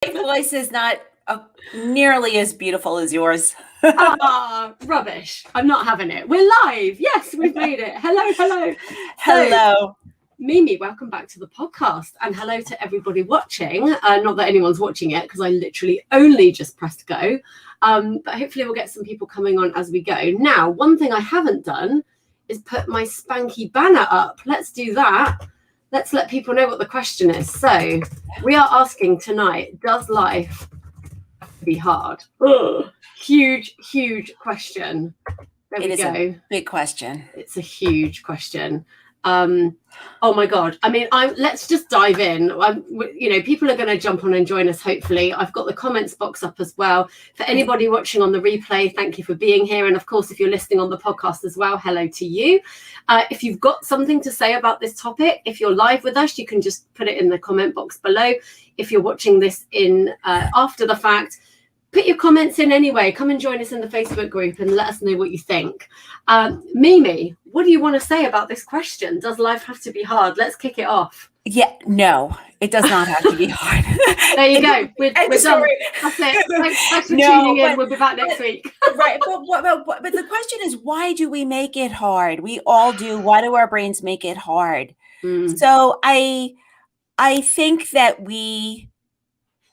My voice is not nearly as beautiful as yours. Rubbish. I'm not having it. We're live. Yes, we've made it. Hello. Hello. Mimi, welcome back to the podcast, and hello to everybody watching. Not that anyone's watching it because I literally only just pressed go, but hopefully we'll get some people coming on as we go. Now, one thing I haven't done is put my spanky banner up. Let's do that. Let's let people know what the question is. So we are asking tonight, does life be hard? Ugh. Huge question. There we go. A big question. It's a huge question. Oh my God. I mean, let's just dive in. People are going to jump on and join us, hopefully. I've got the comments box up as well. For anybody watching on the replay, thank you for being here. And of course, if you're listening on the podcast as well, hello to you. If you've got something to say about this topic, if you're live with us, you can just put it in the comment box below. If you're watching this in after the fact, put your comments in anyway. Come and join us in the Facebook group and let us know what you think. Mimi, what do you want to say about this question? Does life have to be hard? Let's kick it off. Yeah, no, it does not have to be hard. There you go. We're done. That's it. Thanks for tuning in. We'll be back next week. Right. But the question is, why do we make it hard? We all do. Why do our brains make it hard? So I think that we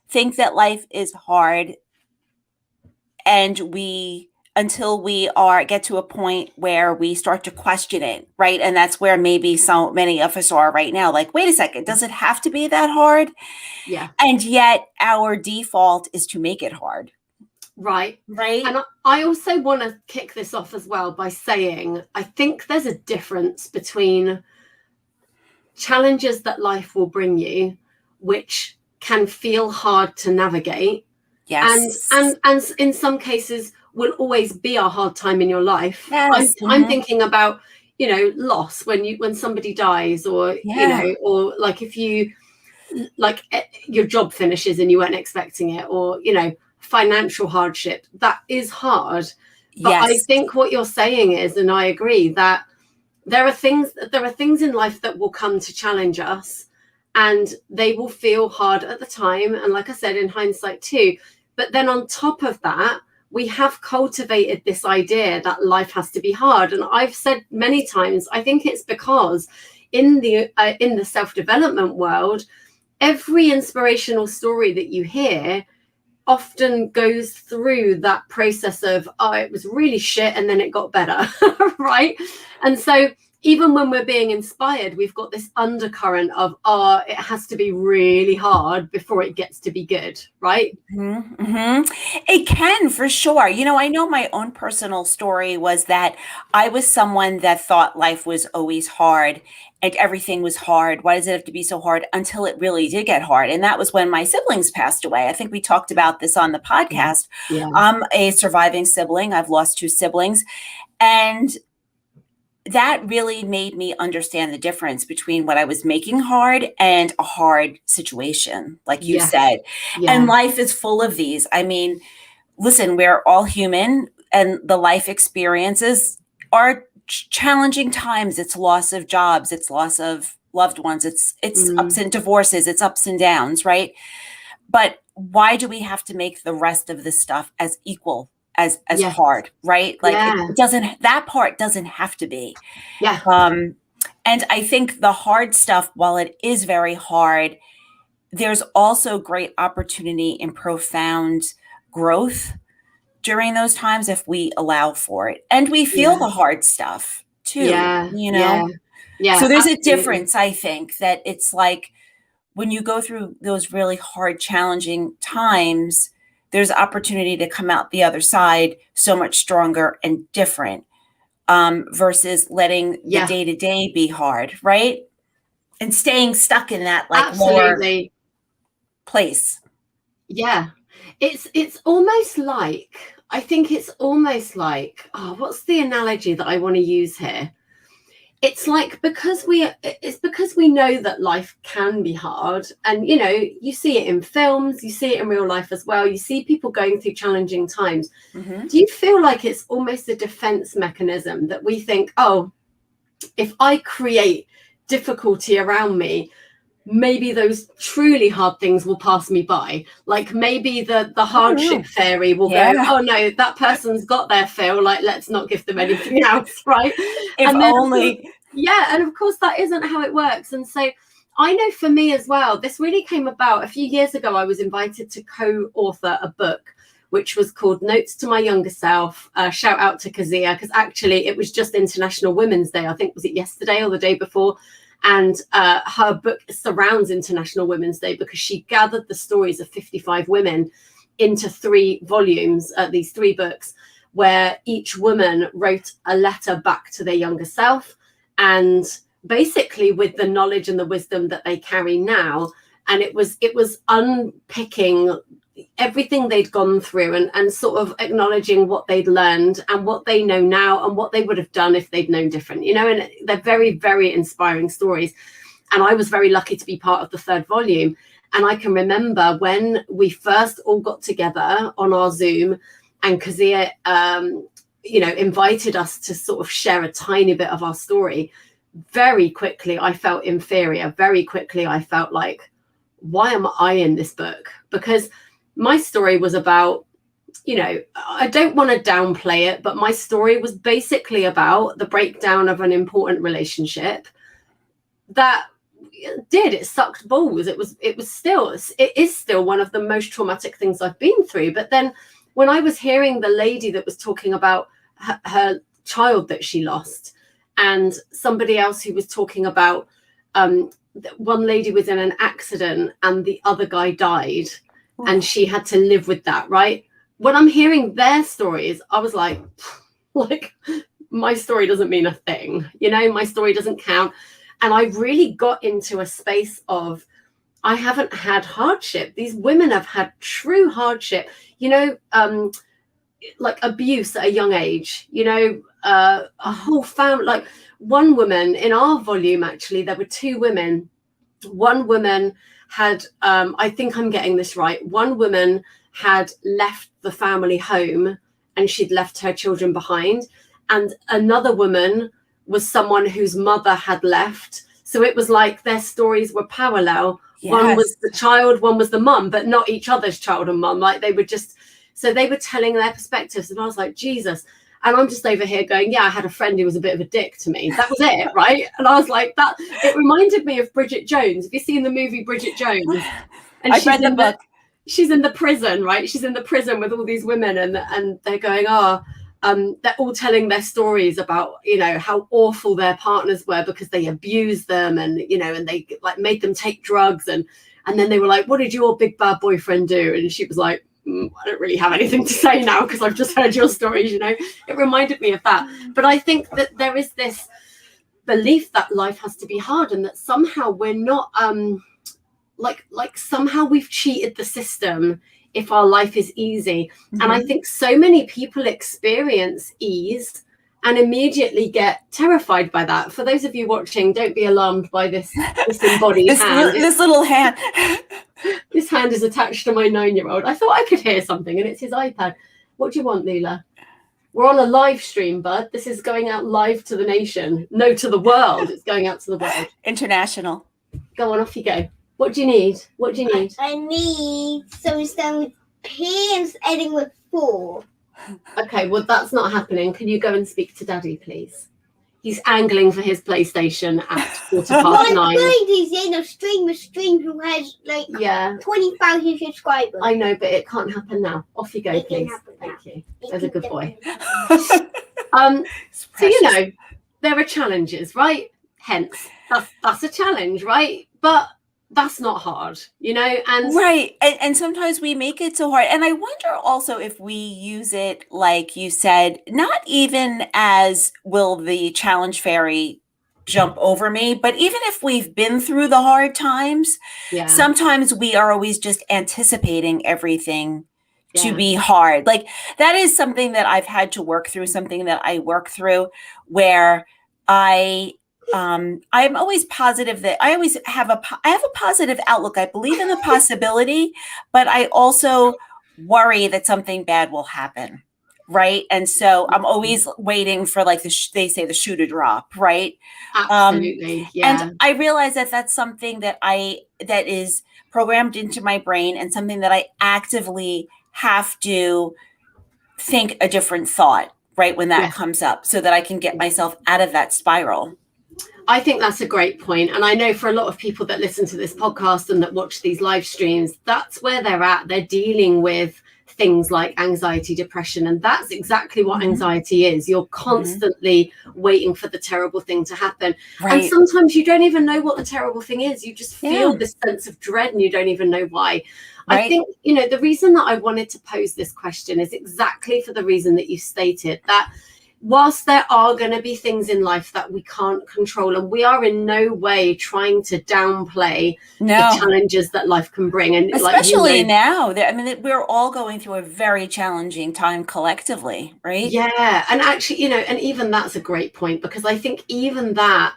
think that life is hard, and until we get to a point where we start to question it, right? And that's where maybe so many of us are right now. Like, wait a second, does it have to be that hard? Yeah. And yet our default is to make it hard. Right. And I also want to kick this off as well by saying, I think there's a difference between challenges that life will bring you, which can feel hard to navigate. Yes. And in some cases will always be a hard time in your life. Yes. I'm thinking about, loss when somebody dies, or, or like if you, like your job finishes and you weren't expecting it, or, financial hardship, that is hard. But yes. I think what you're saying is, and I agree, that there are things in life that will come to challenge us, and they will feel hard at the time. And like I said, in hindsight too. But then on top of that, we have cultivated this idea that life has to be hard. And I've said many times, I think it's because in the self-development world, every inspirational story that you hear often goes through that process of, it was really shit and then it got better, right? And so even when we're being inspired, we've got this undercurrent of, it has to be really hard before it gets to be good, right? Mm-hmm. It can, for sure. I know my own personal story was that I was someone that thought life was always hard and everything was hard. Why does it have to be so hard? Until it really did get hard. And that was when my siblings passed away. I think we talked about this on the podcast. Yeah. I'm a surviving sibling. I've lost 2 siblings. And that really made me understand the difference between what I was making hard and a hard situation, like you said. Yeah. And life is full of these. I mean, listen, we're all human, and the life experiences are challenging times. It's loss of jobs, it's loss of loved ones, it's ups and divorces, it's ups and downs, right? But why do we have to make the rest of this stuff as equal as hard, right? Like that part doesn't have to be. Yeah. And I think the hard stuff, while it is very hard, there's also great opportunity in profound growth during those times if we allow for it. And we feel the hard stuff too, Yeah. So there's a difference, I think, that it's like when you go through those really hard, challenging times, there's opportunity to come out the other side so much stronger and different, versus letting the day-to-day be hard, right? And staying stuck in that lower place. Yeah. It's almost like, I think it's almost like, what's the analogy that I want to use here? It's like, because we know that life can be hard, and you see it in films, you see it in real life as well, you see people going through challenging times. Do you feel like it's almost a defense mechanism that we think, if I create difficulty around me, maybe those truly hard things will pass me by. Like maybe the hardship fairy will go, oh no, that person's got their fill, like let's not give them anything else, right? If and then, only. Yeah, and of course that isn't how it works. And so I know for me as well, this really came about a few years ago. I was invited to co-author a book which was called Notes to My Younger Self. Shout out to Kazia, because actually it was just International Women's Day. I think, was it yesterday or the day before? And her book surrounds International Women's Day because she gathered the stories of 55 women into 3 volumes, these 3 books, where each woman wrote a letter back to their younger self, and basically with the knowledge and the wisdom that they carry now. And it was unpicking everything they'd gone through and sort of acknowledging what they'd learned and what they know now and what they would have done if they'd known different, and they're very, very inspiring stories. And I was very lucky to be part of the 3rd volume. And I can remember when we first all got together on our Zoom, and Kazia, invited us to sort of share a tiny bit of our story. Very quickly, I felt inferior. Very quickly, I felt like, why am I in this book? Because my story was about, I don't want to downplay it, but my story was basically about the breakdown of an important relationship that it sucked balls. It is still one of the most traumatic things I've been through. But then when I was hearing the lady that was talking about her child that she lost, and somebody else who was talking about one lady was in an accident and the other guy died, and she had to live with that, right? When I'm hearing their stories, I was like, my story doesn't mean a thing, my story doesn't count. And I really got into a space of, I haven't had hardship. These women have had true hardship, like abuse at a young age, a whole family. Like one woman in our volume, actually, there were 2 women. One woman had, I think I'm getting this right, one woman had left the family home and she'd left her children behind. And another woman was someone whose mother had left. So it was like their stories were parallel. Yes. One was the child, one was the mum, but not each other's child and mum. Like they were telling their perspectives. And I was like, Jesus. And I'm just over here going, yeah, I had a friend who was a bit of a dick to me. That was it, right? And I was like, it reminded me of Bridget Jones. Have you seen the movie Bridget Jones? And I've read the book. She's in the prison, right? She's in the prison with all these women, and they're going, they're all telling their stories about, how awful their partners were because they abused them, and, and they like made them take drugs. And then they were like, what did your big bad boyfriend do? And she was like, I don't really have anything to say now because I've just heard your stories, It reminded me of that. But I think that there is this belief that life has to be hard, and that somehow we're not, like somehow we've cheated the system if our life is easy. Mm-hmm. And I think so many people experience ease and immediately get terrified by that. For those of you watching, don't be alarmed by this embodied hand. This little hand. This hand is attached to my 9-year-old. I thought I could hear something, and it's his iPad. What do you want, Leela? We're on a live stream, bud. This is going out live to the nation. No, to the world. It's going out to the world. International. Go on, off you go. What do you need? I need some pants ending with 4. Okay, well, that's not happening. Can you go and speak to Daddy, please? He's angling for his PlayStation at 9:15. My lady's in a stream who has 20,000 subscribers. I know, but it can't happen now. Off you go, please. Thank you. There's a good boy. So there are challenges, right? Hence, that's a challenge, right? But that's not hard, and right. And sometimes we make it so hard. And I wonder also if we use it, like you said, not even as will the challenge fairy jump over me, but even if we've been through the hard times, sometimes we are always just anticipating everything to be hard. Like that is something that I've had to work through, something that I work through, where I'm always positive that I always have a positive outlook. I believe in the possibility, but I also worry that something bad will happen. right? And so I'm always waiting for like they say the shoe to drop, right? Absolutely. Yeah. And I realize that that's something that is programmed into my brain, and something that I actively have to think a different thought, right, when that comes up, so that I can get myself out of that spiral. I think that's a great point. And I know for a lot of people that listen to this podcast and that watch these live streams, that's where they're at. They're dealing with things like anxiety, depression. And that's exactly what anxiety is. You're constantly waiting for the terrible thing to happen. Right. And sometimes you don't even know what the terrible thing is. You just feel this sense of dread and you don't even know why. Right. I think, the reason that I wanted to pose this question is exactly for the reason that you stated, that whilst there are going to be things in life that we can't control, and we are in no way trying to downplay the challenges that life can bring, and especially now, I mean, we're all going through a very challenging time collectively, right? Yeah, and actually, and even that's a great point, because I think even that,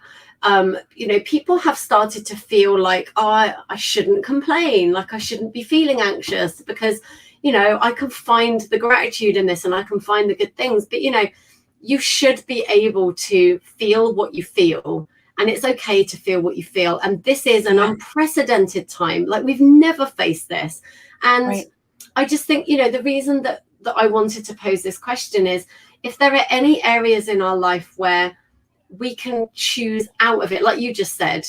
people have started to feel like, I shouldn't complain, like I shouldn't be feeling anxious, because I can find the gratitude in this and I can find the good things, but you should be able to feel what you feel, and it's okay to feel what you feel. And this is an unprecedented time. Like, we've never faced this. And I just think, the reason that I wanted to pose this question is, if there are any areas in our life where we can choose out of it, like you just said,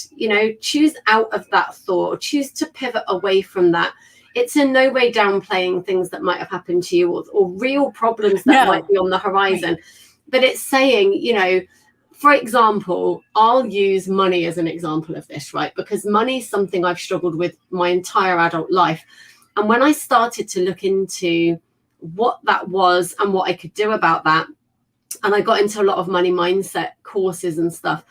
choose out of that thought, or choose to pivot away from that. It's in no way downplaying things that might have happened to you, or real problems that might be on the horizon. Right. But it's saying, for example, I'll use money as an example of this, right? Because money is something I've struggled with my entire adult life. And when I started to look into what that was and what I could do about that, and I got into a lot of money mindset courses and stuff,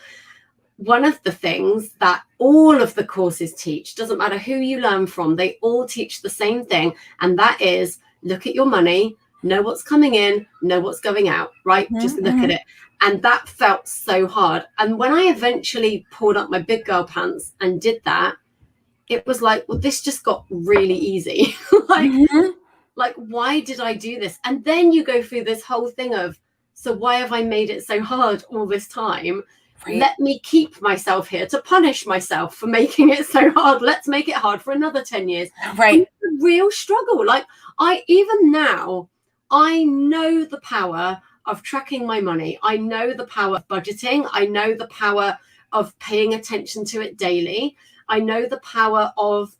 one of the things that all of the courses teach, doesn't matter who you learn from, they all teach the same thing. And that is, look at your money, know what's coming in, know what's going out, right? Just look at it. And that felt so hard. And when I eventually pulled up my big girl pants and did that, it was like, well, this just got really easy. Like, why did I do this? And then you go through this whole thing of, so why have I made it so hard all this time? Right. Let me keep myself here to punish myself for making it so hard. Let's make it hard for another 10 years. Right. It's a real struggle. Like, even now, I know the power of tracking my money. I know the power of budgeting. I know the power of paying attention to it daily. I know the power of,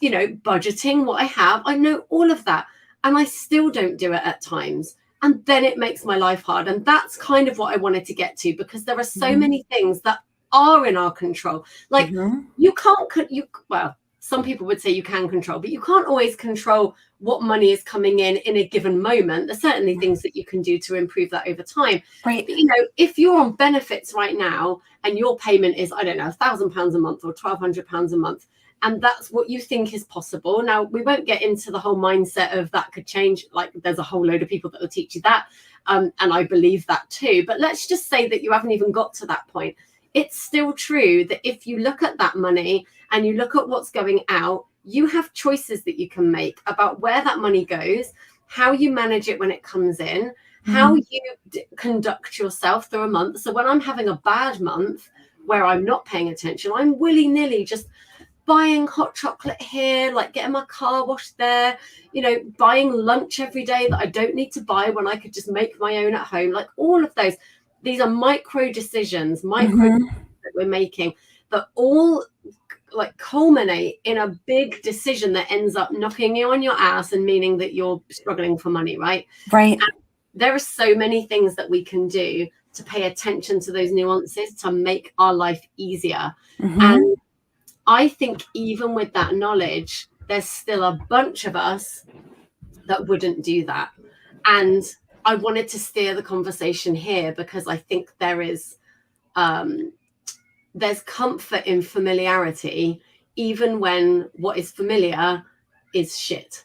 budgeting what I have. I know all of that. And I still don't do it at times. And then it makes my life hard. And that's kind of what I wanted to get to, because there are so many things that are in our control. Like, you can't, well, some people would say you can control, but you can't always control what money is coming in a given moment. There's certainly things that you can do to improve that over time. Right. But, if you're on benefits right now and your payment is, I don't know, £1,000 a month or £1,200 a month, and that's what you think is possible. Now, we won't get into the whole mindset of that could change. Like, there's a whole load of people that will teach you that. And I believe that too. But let's just say that you haven't even got to that point. It's still true that if you look at that money and you look at what's going out, you have choices that you can make about where that money goes, how you manage it when it comes in, how you conduct yourself through a month. So when I'm having a bad month where I'm not paying attention, I'm willy-nilly just buying hot chocolate here, like getting my car washed there, buying lunch every day that I don't need to buy when I could just make my own at home. Like, all of those, these are micro decisions that we're making that all like culminate in a big decision that ends up knocking you on your ass and meaning that you're struggling for money, right? Right. And there are so many things that we can do to pay attention to those nuances to make our life easier. And I think even with that knowledge, there's still a bunch of us that wouldn't do that. And I wanted to steer the conversation here because I think there is there's comfort in familiarity, even when what is familiar is shit.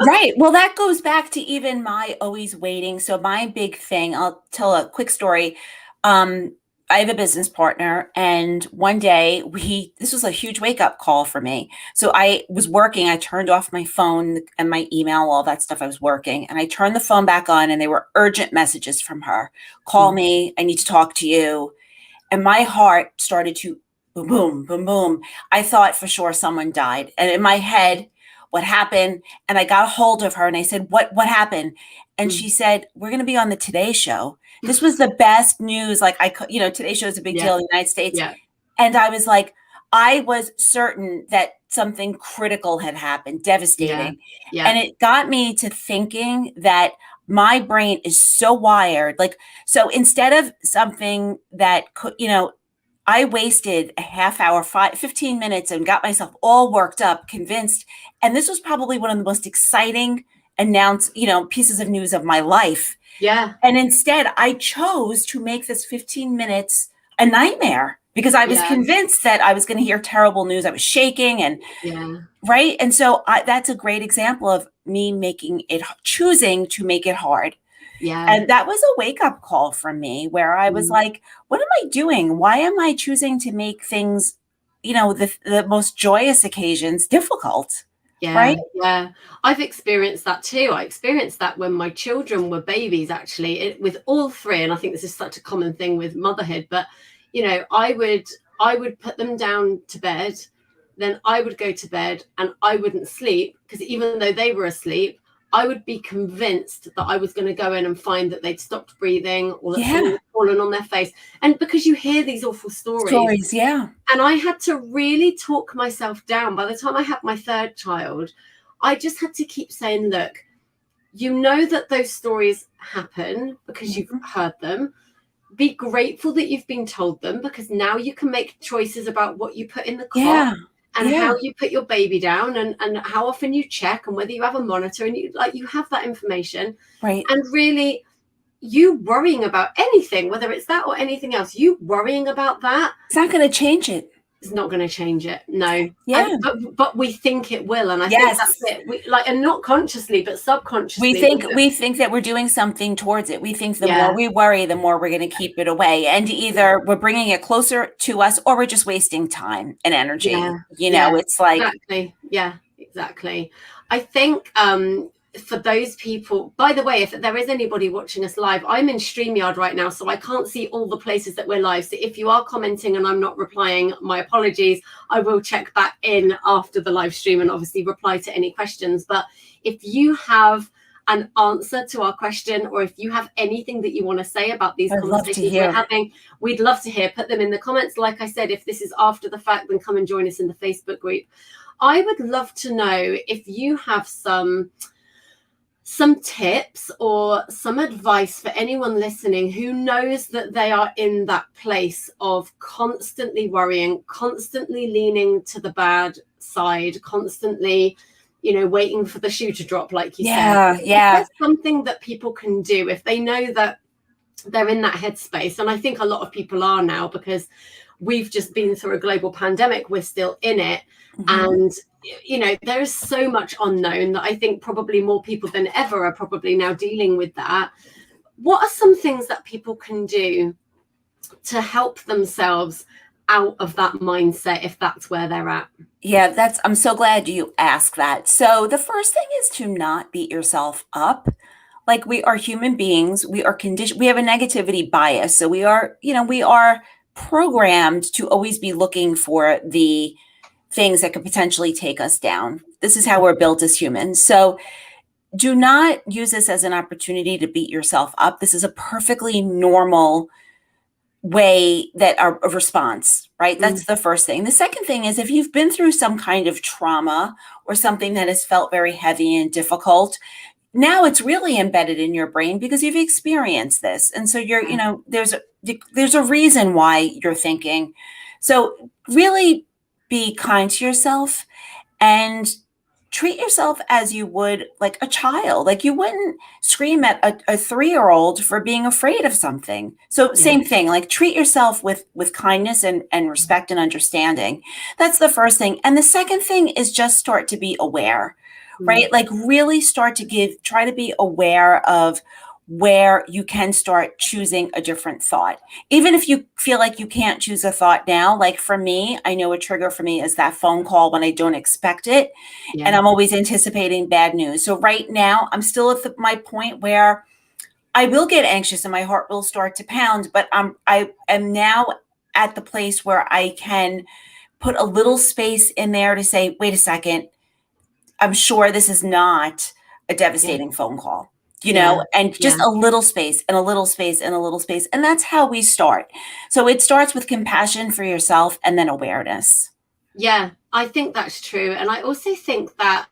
Right. Well, that goes back to even my always waiting. So my big thing, I'll tell a quick story. I have a business partner, and one day this was a huge wake up call for me. So I was working, I turned off my phone and my email, all that stuff. I was working, and I turned the phone back on, and they were urgent messages from her. Call me, I need to talk to you. And my heart started to boom, boom, boom, boom. I thought for sure someone died. And in my head, what happened? And I got a hold of her and I said, what happened? And she said, we're going to be on the Today Show. This was the best news. Like I could, Today Show is a big deal in the United States. Yeah. And I was like, I was certain that something critical had happened, devastating. Yeah. And it got me to thinking that my brain is so wired. Like, so instead of something that could, I wasted a half hour, 15 minutes and got myself all worked up, convinced. And this was probably one of the most exciting pieces of news of my life. Yeah. And instead I chose to make this 15 minutes a nightmare because I was convinced that I was going to hear terrible news. I was shaking and right. And so that's a great example of me choosing to make it hard. Yeah. And that was a wake up call from me where I was like, what am I doing? Why am I choosing to make things, the most joyous occasions difficult? Yeah. Right? Yeah. I've experienced that too. I experienced that when my children were babies, actually, with all three. And I think this is such a common thing with motherhood. But, I would put them down to bed. Then I would go to bed and I wouldn't sleep because even though they were asleep, I would be convinced that I was going to go in and find that they'd stopped breathing or that something had fallen on their face. And because you hear these awful stories. And I had to really talk myself down. By the time I had my third child, I just had to keep saying, look, that those stories happen because you've heard them. Be grateful that you've been told them because now you can make choices about what you put in the cot. And how you put your baby down and how often you check and whether you have a monitor and you have that information. Right. And really you worrying about anything, whether it's that or anything else, you worrying about that. It's not going to change it. It's not going to change it. No. Yeah. But we think it will. And I think that's it. And not consciously, but subconsciously. We think that we're doing something towards it. We think the more we worry, the more we're going to keep it away. And either we're bringing it closer to us or we're just wasting time and energy. It's like. Exactly. Yeah, exactly. I think for those people, by the way, if there is anybody watching us live, I'm in StreamYard right now, so I can't see all the places that we're live. So if you are commenting and I'm not replying, my apologies. I will check back in after the live stream and obviously reply to any questions. But if you have an answer to our question, or if you have anything that you want to say about these conversations we're having, we'd love to hear. Put them in the comments. Like I said, if this is after the fact, then come and join us in the Facebook group. I would love to know if you have some tips or some advice for anyone listening who knows that they are in that place of constantly worrying, constantly leaning to the bad side, constantly, waiting for the shoe to drop, like you said. Yeah. There's something that people can do if they know that they're in that headspace. And I think a lot of people are now because we've just been through a global pandemic. We're still in it. And there is so much unknown that I think probably more people than ever are probably now dealing with that. What are some things that people can do to help themselves out of that mindset if that's where they're at? Yeah, I'm so glad you asked that. So the first thing is to not beat yourself up. Like, we are human beings. We are conditioned. We have a negativity bias. So we are programmed to always be looking for the things that could potentially take us down. This is how we're built as humans. So do not use this as an opportunity to beat yourself up. This is a perfectly normal way a response, right? That's the first thing. The second thing is, if you've been through some kind of trauma or something that has felt very heavy and difficult, now it's really embedded in your brain because you've experienced this. And so there's a reason why you're thinking. So really be kind to yourself and treat yourself as you would like a child. Like, you wouldn't scream at a 3-year-old for being afraid of something. So same thing, like, treat yourself with kindness and respect and understanding. That's the first thing. And the second thing is just start to be aware, right? Like, really try to be aware of where you can start choosing a different thought. Even if you feel like you can't choose a thought now, like for me, I know a trigger for me is that phone call when I don't expect it. Yeah. And I'm always anticipating bad news. So right now, I'm still at my point where I will get anxious and my heart will start to pound, but I am now at the place where I can put a little space in there to say, wait a second, I'm sure this is not a devastating phone call, you know, and just a little space and a little space and a little space. And that's how we start. So it starts with compassion for yourself and then awareness. Yeah, I think that's true. And I also think that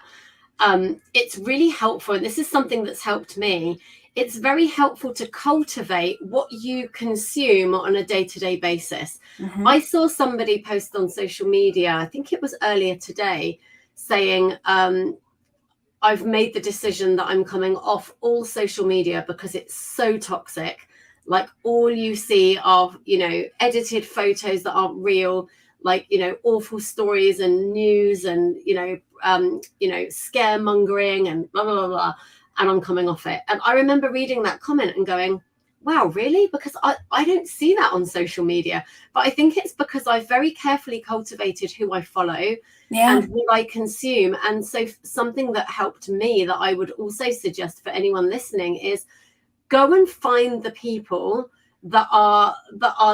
it's really helpful. And this is something that's helped me. It's very helpful to cultivate what you consume on a day-to-day basis. Mm-hmm. I saw somebody post on social media, I think it was earlier today, saying, I've made the decision that I'm coming off all social media because it's so toxic. Like all you see are, you know, edited photos that aren't real, like, you know, awful stories and news and, you know, scaremongering and blah, blah, blah, blah. And I'm coming off it. And I remember reading that comment and going, wow, really? Because I don't see that on social media. But I think it's because I've very carefully cultivated who I follow and what I consume. And so something that helped me that I would also suggest for anyone listening is go and find the people that are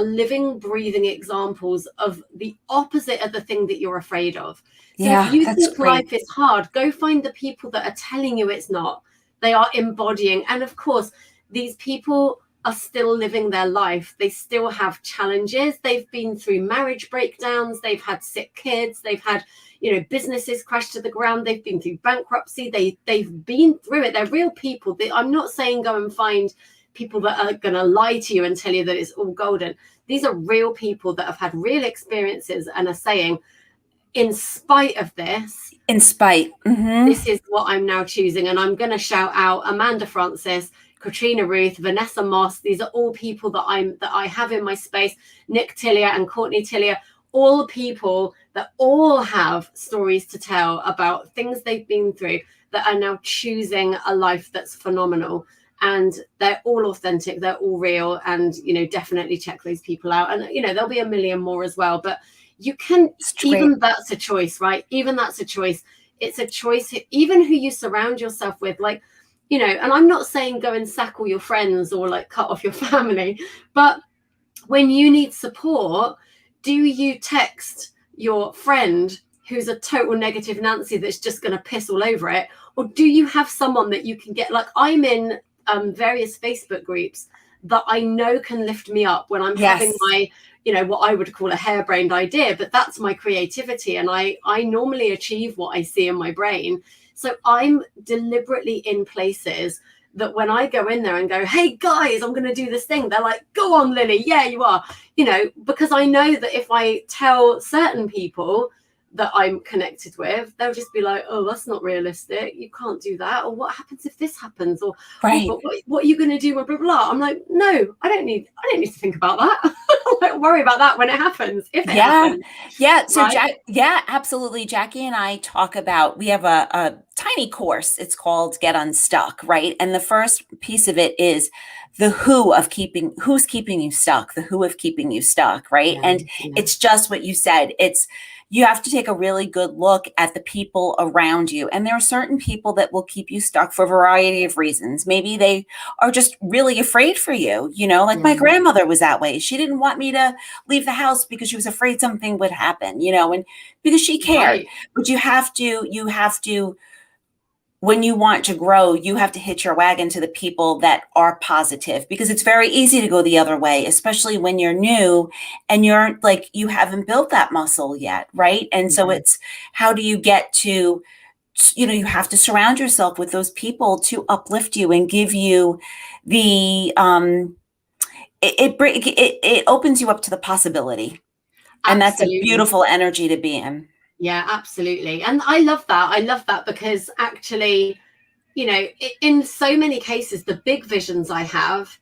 living, breathing examples of the opposite of the thing that you're afraid of. So if you think life is hard, go find the people that are telling you it's not. They are embodying. And of course, these people are still living their life. They still have challenges. They've been through marriage breakdowns. They've had sick kids. They've had, you know, businesses crash to the ground. They've been through bankruptcy. They've been through it. They're real people. I'm not saying go and find people that are going to lie to you and tell you that it's all golden. These are real people that have had real experiences and are saying, in spite of this, this is what I'm now choosing. And I'm going to shout out Amanda Francis, Katrina Ruth, Vanessa Moss. These are all people that I have in my space. Nick Tillier and Courtney Tillier, all people that all have stories to tell about things they've been through that are now choosing a life that's phenomenal. And they're all authentic. They're all real. And, you know, definitely check those people out. And, you know, there'll be a million more as well. But you can, even that's a choice, right? Even that's a choice. It's a choice, even who you surround yourself with, like, you know, and I'm not saying go and sack all your friends or like cut off your family, but when you need support, do you text your friend who's a total negative Nancy that's just going to piss all over it? Or do you have someone that you can get, like I'm in various Facebook groups that I know can lift me up when I'm having my, you know, what I would call a harebrained idea, but that's my creativity. And I normally achieve what I see in my brain. So I'm deliberately in places that when I go in there and go, hey guys, I'm going to do this thing, they're like, go on, Lily. Yeah, you are, you know, because I know that if I tell certain people that I'm connected with, they'll just be like, oh, that's not realistic. You can't do that. Or what happens if this happens? Or oh, but what are you going to do? Blah, blah, blah. I'm like, no, I don't need to think about that. Don't worry about that when it happens. If it happens. Yeah. So right? Absolutely. Jackie and I talk about, we have a tiny course. It's called Get Unstuck, right? And the first piece of it is the who's keeping you stuck, the who of keeping you stuck, right? And it's just what you said. You have to take a really good look at the people around you. And there are certain people that will keep you stuck for a variety of reasons. Maybe they are just really afraid for you, you know, like my grandmother was that way. She didn't want me to leave the house because she was afraid something would happen, you know, and because she cared. Right. But you have to, when you want to grow, you have to hitch your wagon to the people that are positive, because it's very easy to go the other way, especially when you're new and you're like, you haven't built that muscle yet. Right. And so it's, how do you get to, you know, you have to surround yourself with those people to uplift you and give you the, it opens you up to the possibility. And that's a beautiful energy to be in. Yeah, absolutely. And I love that because actually, you know, in so many cases, the big visions I have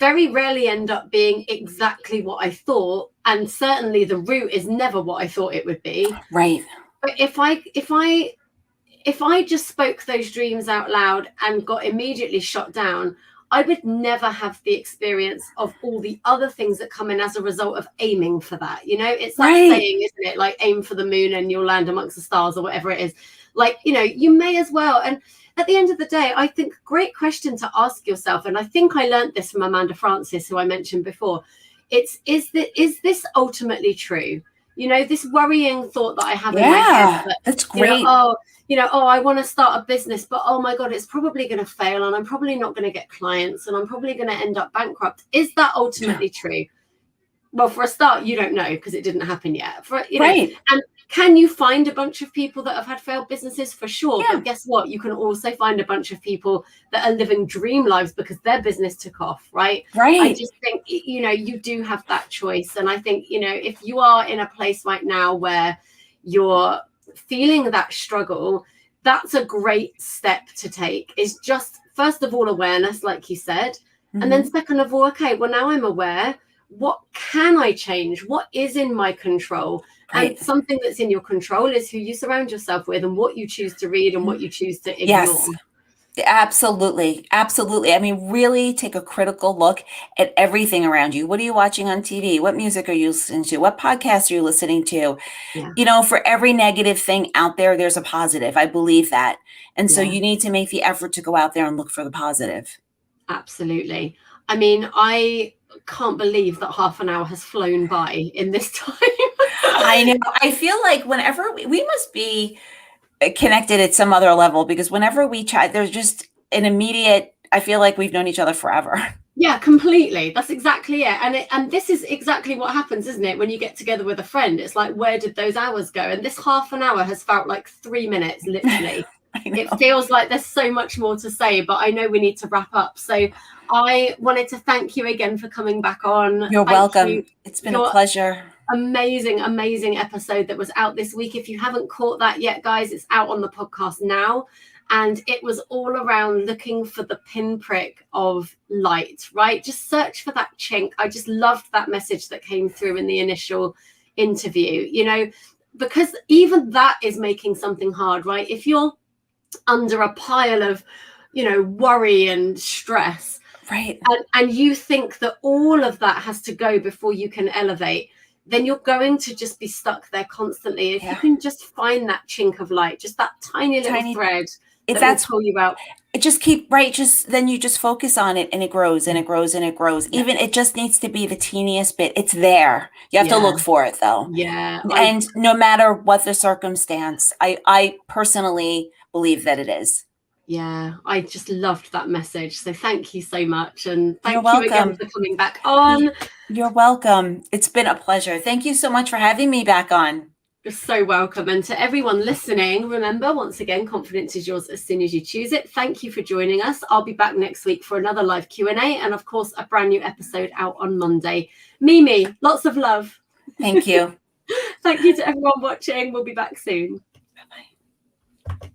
very rarely end up being exactly what I thought. And certainly the route is never what I thought it would be. Right. But if I just spoke those dreams out loud and got immediately shot down, I would never have the experience of all the other things that come in as a result of aiming for that. You know, it's that saying, isn't it? Like, aim for the moon and you'll land amongst the stars, or whatever it is. Like, you know, you may as well. And at the end of the day, I think great question to ask yourself. And I think I learned this from Amanda Francis, who I mentioned before. Is this ultimately true? You know, this worrying thought that I have in my head. That's great. I want to start a business, but oh my God, it's probably going to fail, and I'm probably not going to get clients, and I'm probably going to end up bankrupt. Is that ultimately true? Well, for a start, you don't know, because it didn't happen yet. And can you find a bunch of people that have had failed businesses? For sure. But guess what? You can also find a bunch of people that are living dream lives because their business took off, right? I just think, you know, you do have that choice. And I think, you know, if you are in a place right now where you're feeling that struggle, that's a great step to take. Is just, first of all, awareness, like you said. Mm-hmm. And then second of all, okay, well, now I'm aware. What can I change? What is in my control? And something that's in your control is who you surround yourself with, and what you choose to read and what you choose to ignore. Yes, absolutely. Absolutely. I mean, really take a critical look at everything around you. What are you watching on TV? What music are you listening to? What podcasts are you listening to? Yeah. You know, for every negative thing out there, there's a positive. I believe that. And so you need to make the effort to go out there and look for the positive. Absolutely. I mean, I can't believe that half an hour has flown by in this time. I know. I feel like whenever we must be connected at some other level, because whenever we chat, there's just an immediate, I feel like we've known each other forever. Yeah, completely. That's exactly it. And this is exactly what happens, isn't it? When you get together with a friend, it's like, where did those hours go? And this half an hour has felt like 3 minutes, literally. It feels like there's so much more to say, but I know we need to wrap up. So I wanted to thank you again for coming back on. You're welcome. It's been a pleasure. Amazing episode that was out this week. If you haven't caught that yet, guys, it's out on the podcast now. And it was all around looking for the pinprick of light, right? Just search for that chink. I just loved that message that came through in the initial interview, you know, because even that is making something hard, right? If you're under a pile of, you know, worry and stress, right, and you think that all of that has to go before you can elevate, then you're going to just be stuck there constantly. If you can just find that chink of light, just that tiny little thread that will pull you out. Then you just focus on it, and it grows and it grows and it grows. Yeah. Even it just needs to be the teeniest bit. It's there. You have to look for it, though. Yeah. And no matter what the circumstance, I personally believe that it is. Yeah, I just loved that message. So thank you so much. And thank you again for coming back on. You're welcome. It's been a pleasure. Thank you so much for having me back on. You're so welcome. And to everyone listening, remember, once again, confidence is yours as soon as you choose it. Thank you for joining us. I'll be back next week for another live Q&A, and of course, a brand new episode out on Monday. Mimi, lots of love. Thank you. Thank you to everyone watching. We'll be back soon. Bye-bye.